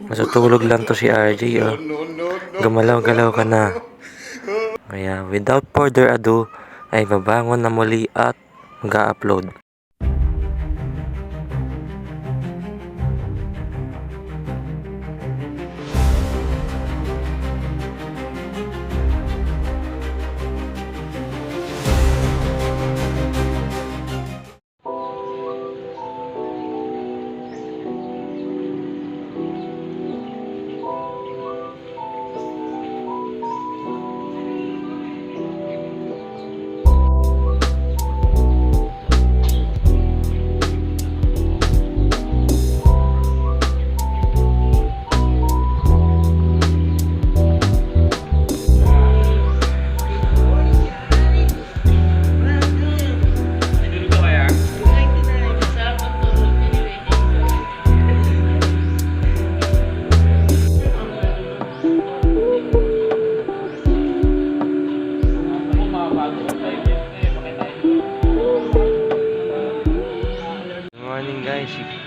Matutulog lang to si RJ, oh. Gumalaw-galaw ka na. Kaya without further ado, ay babangon na muli at mag-upload.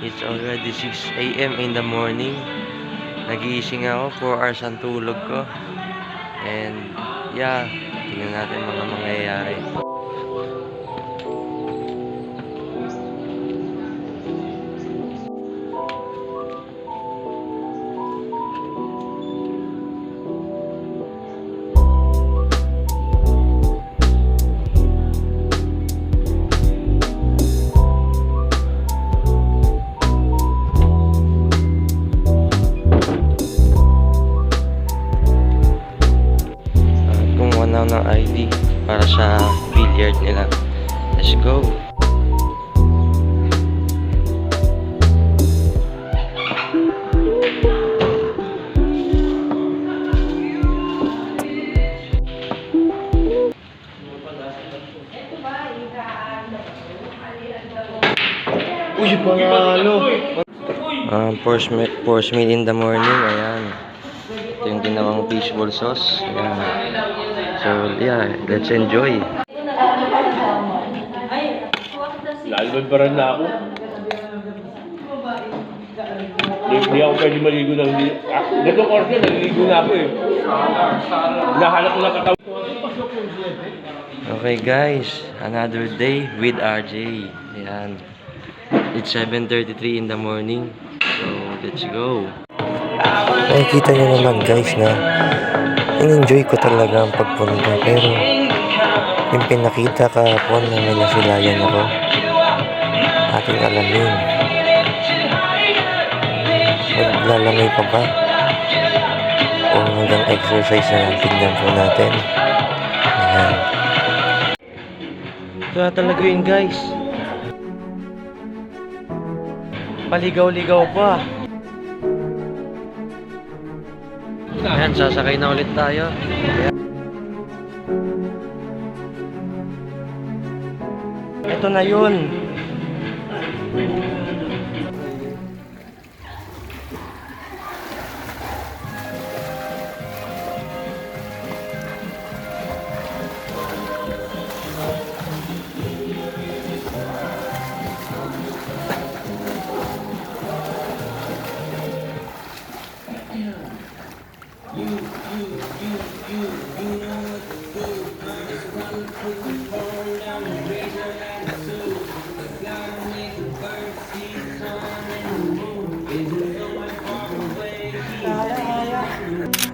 It's already 6 AM in the morning. Nagising ako, 4 hours ang tulog ko. And yeah, tingnan natin mga mangyayari. Ng ID para sa billiard nila. Let's go. Uy, panalo. Force meal in the morning. Ayan. Ito yung ginawang fishball sauce. Ayan. So yeah, let's enjoy. Lalabad pa rin na ako. Hindi ako pwede maligo ng hindi. Ganito ko rin, naliligo na ako eh. Nahanap ko ng katawan. Okay guys, another day with RJ. Ayan. It's 7:33 in the morning. So let's go. Nakikita nyo naman guys na in-enjoy ko talaga ang pagpunta, pero yung pinakita kahapon na may nasilayan ako, ating alamin. Maglalamay pa ba? O hanggang exercise na lang, tingnan po natin. Ayan. Ito na talaga yun guys. Paligaw-ligaw pa. Ayan, sasakay na ulit tayo. Ito na yun.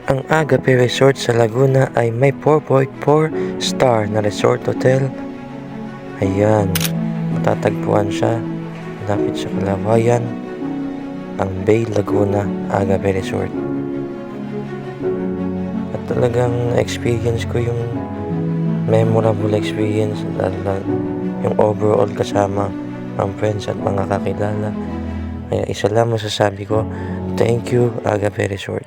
Ang Agape Resort sa Laguna ay may 4.4 star na resort hotel. Ayan, matatagpuan siya malapit sa Kalawayan, ang Bay Laguna Agape Resort. At talagang experience ko yung memorable experience, yung overall kasama ang friends at mga kakilala. Kaya isa lang masasabi ko, thank you Agape Resort.